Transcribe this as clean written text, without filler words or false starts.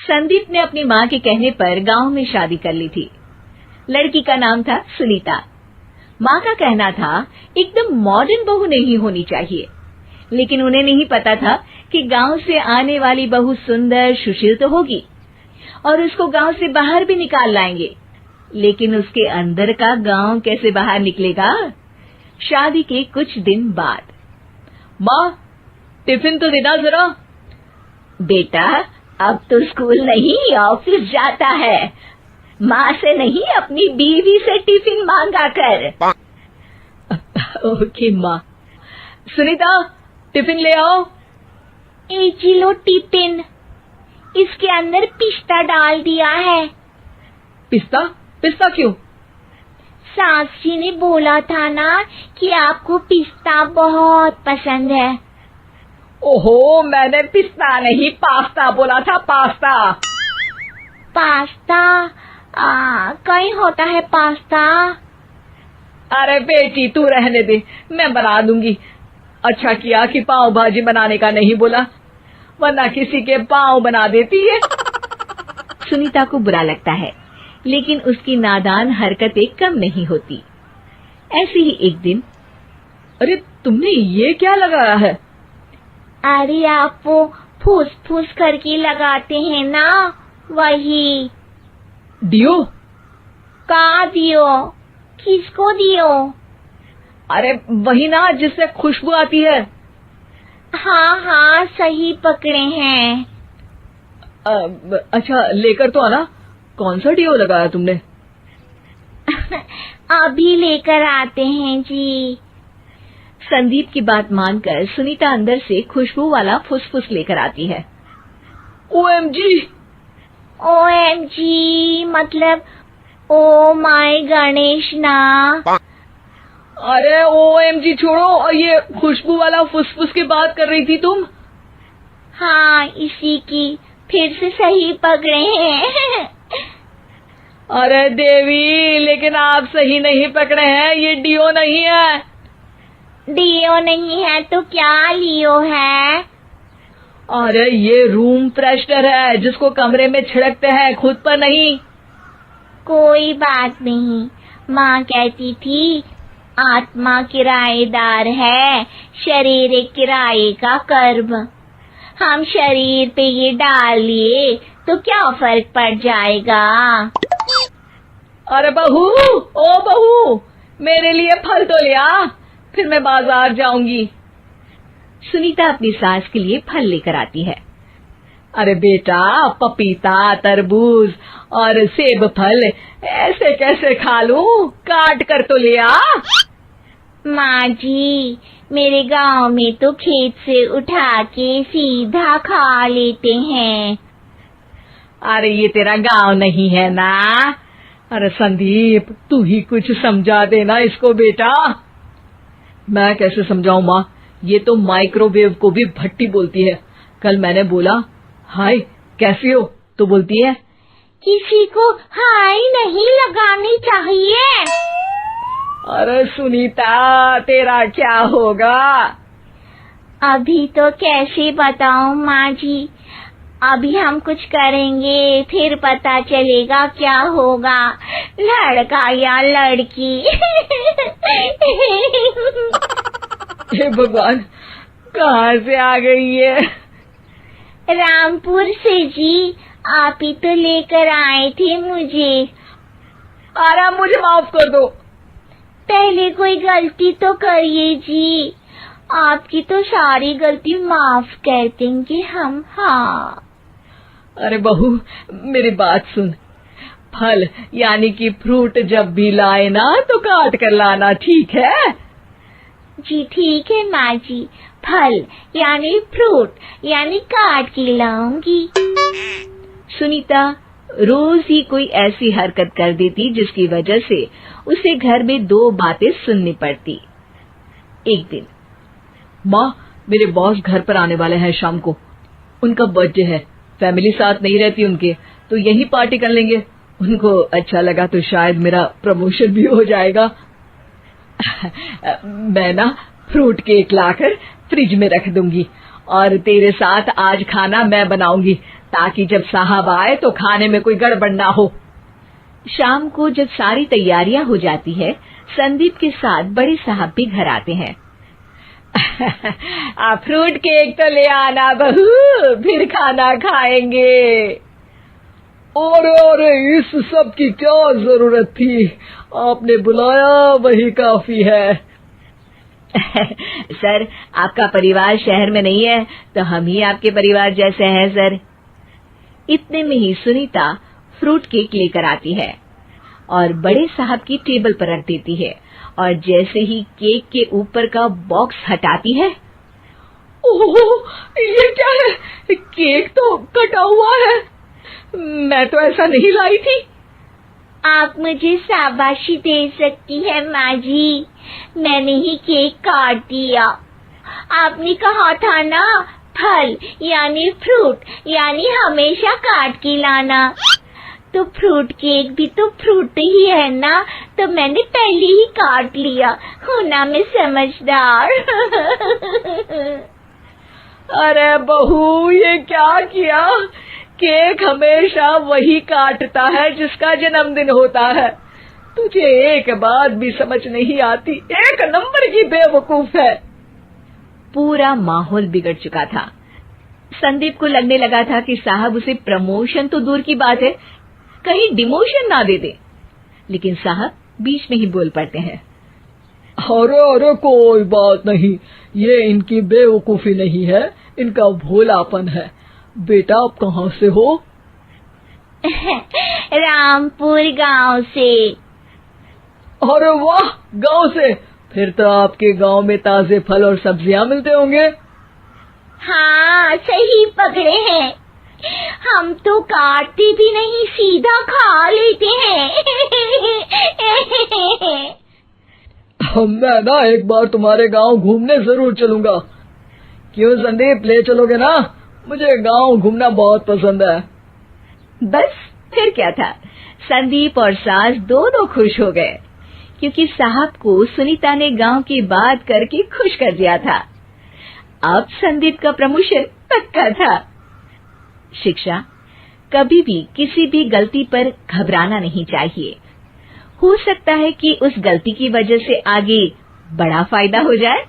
संदीप ने अपनी माँ के कहने पर गांव में शादी कर ली थी। लड़की का नाम था सुनीता। माँ का कहना था एकदम मॉडर्न बहू नहीं होनी चाहिए, लेकिन उन्हें नहीं पता था कि गांव से आने वाली बहू सुंदर सुशील तो होगी और उसको गांव से बाहर भी निकाल लाएंगे, लेकिन उसके अंदर का गांव कैसे बाहर निकलेगा। शादी के कुछ दिन बाद, माँ टिफिन तो देना जरा। बेटा अब तो स्कूल नहीं ऑफिस जाता है, माँ से नहीं अपनी बीवी से टिफिन मांगा कर। ओके माँ। सुनीता टिफिन ले आओ। 1 किलो टिफिन, इसके अंदर पिस्ता डाल दिया है। पिस्ता? पिस्ता क्यों? सास जी ने बोला था ना कि आपको पिस्ता बहुत पसंद है। ओहो, मैंने पिस्ता नहीं पास्ता बोला था, पास्ता। पास्ता? कहीं होता है पास्ता? अरे बेटी तू रहने दे, मैं बना दूंगी। अच्छा किया कि पाव भाजी बनाने का नहीं बोला, वरना किसी के पाव बना देती है। सुनीता को बुरा लगता है, लेकिन उसकी नादान हरकतें कम नहीं होती। ऐसे ही एक दिन, अरे तुमने ये क्या लगाया है? अरे आप वो फूस फूस करके लगाते हैं ना, वही। डियो? का दियो? किसको दियो? अरे वही ना जिससे खुशबू आती है। हाँ सही पकड़े हैं। अच्छा लेकर तो आना। कौन सा डियो लगाया तुमने? अभी लेकर आते हैं जी। संदीप की बात मानकर सुनीता अंदर से खुशबू वाला फुसफुस लेकर आती है। OMG! OMG मतलब ओ माय गणेश ना। अरे OMG छोड़ो, और ये खुशबू वाला फुसफुस की बात कर रही थी तुम? हाँ इसी की, फिर से सही पकड़े हैं। अरे देवी, लेकिन आप सही नहीं पकड़े हैं, ये डियो नहीं है। डियो नहीं है तो क्या लियो है? अरे ये रूम फ्रेशनर है, जिसको कमरे में छिड़कते हैं, खुद पर नहीं। कोई बात नहीं, माँ कहती थी आत्मा किराएदार है, शरीर एक किराए का कर्म। हम शरीर पे ये डाल लिए तो क्या फर्क पड़ जाएगा। अरे बहू, ओ बहू, मेरे लिए फल तो ले आ, फिर मैं बाजार जाऊंगी। सुनीता अपनी सास के लिए फल लेकर आती है। अरे बेटा, पपीता, तरबूज और सेब फल ऐसे कैसे खा लूं? काट कर तो ले आ। माँ जी, मेरे गांव में तो खेत से उठा के सीधा खा लेते हैं। अरे ये तेरा गांव नहीं है ना। अरे संदीप, तू ही कुछ समझा देना इसको बेटा। मैं कैसे समझाऊं माँ, ये तो माइक्रोवेव को भी भट्टी बोलती है। कल मैंने बोला हाय कैसी हो, तो बोलती है किसी को हाय नहीं लगानी चाहिए। अरे सुनीता, तेरा क्या होगा? अभी तो कैसे बताऊं माँ जी, अभी हम कुछ करेंगे फिर पता चलेगा क्या होगा, लड़का या लड़की। हे भगवान, कहाँ से आ गई है? रामपुर से जी, आप ही तो लेकर आए थे मुझे। अरे मुझे माफ कर दो। पहले कोई गलती तो करिए जी, आपकी तो सारी गलती माफ कर देंगे हम। हाँ अरे बहू, मेरी बात सुन। फल यानी कि फ्रूट जब भी लाए ना तो काट कर लाना, ठीक है? जी ठीक है माँ जी, फल यानी फ्रूट यानी काट के लाऊंगी। सुनीता रोज ही कोई ऐसी हरकत कर देती जिसकी वजह से उसे घर में 2 बातें सुननी पड़ती। एक दिन, माँ मेरे बॉस घर पर आने वाले हैं शाम को, उनका बर्थडे है, फैमिली साथ नहीं रहती उनके, तो यही पार्टी कर लेंगे। उनको अच्छा लगा तो शायद मेरा प्रमोशन भी हो जाएगा। मैं ना फ्रूट केक लाकर फ्रिज में रख दूंगी और तेरे साथ आज खाना मैं बनाऊंगी, ताकि जब साहब आए तो खाने में कोई गड़बड़ ना हो। शाम को जब सारी तैयारियां हो जाती है, संदीप के साथ बड़े साहब भी घर आते हैं। फ्रूट केक तो ले आना बहू, फिर खाना खाएंगे। अरे इस सब की क्या जरूरत थी, आपने बुलाया वही काफी है। सर, आपका परिवार शहर में नहीं है तो हम ही आपके परिवार जैसे हैं सर। इतने में ही सुनीता फ्रूट केक लेकर आती है और बड़े साहब की टेबल पर रख देती है, और जैसे ही केक के ऊपर का बॉक्स हटाती है, ओह, ये क्या है? केक तो कटा हुआ है, मैं तो ऐसा नहीं लाई थी। आप मुझे शाबाशी दे सकती है माँ जी, मैंने ही केक काट दिया। आपने कहा था ना, फल यानी फ्रूट यानी हमेशा काट के लाना, तो फ्रूट केक भी तो फ्रूट ही है ना, तो मैंने पहले ही काट लिया। हूँ ना मैं समझदार। अरे बहू, ये क्या किया? केक हमेशा वही काटता है जिसका जन्मदिन होता है। तुझे एक बात भी समझ नहीं आती, एक नंबर की बेवकूफ है। पूरा माहौल बिगड़ चुका था। संदीप को लगने लगा था कि साहब उसे प्रमोशन तो दूर की बात है, कहीं डिमोशन ना दे दे, लेकिन साहब बीच में ही बोल पड़ते हैं। अरे कोई बात नहीं, ये इनकी बेवकूफी नहीं है, इनका भोलापन है। बेटा आप कहाँ से हो? रामपुर गांव से। अरे वाह, गांव से? फिर तो आपके गांव में ताजे फल और सब्जियां मिलते होंगे। हाँ, सही पकड़े हैं, हम तो काटते भी नहीं, सीधा खा लेते हैं। मैं ना एक बार तुम्हारे गांव घूमने जरूर चलूंगा। क्यों संदीप, ले चलोगे ना? मुझे गांव घूमना बहुत पसंद है। बस फिर क्या था, संदीप और सास दोनों खुश हो गए, क्योंकि साहब को सुनीता ने गांव की बात करके खुश कर दिया था। अब संदीप का प्रमोशन पक्का था। शिक्षा, कभी भी किसी भी गलती पर घबराना नहीं चाहिए। हो सकता है कि उस गलती की वजह से आगे बड़ा फायदा हो जाए।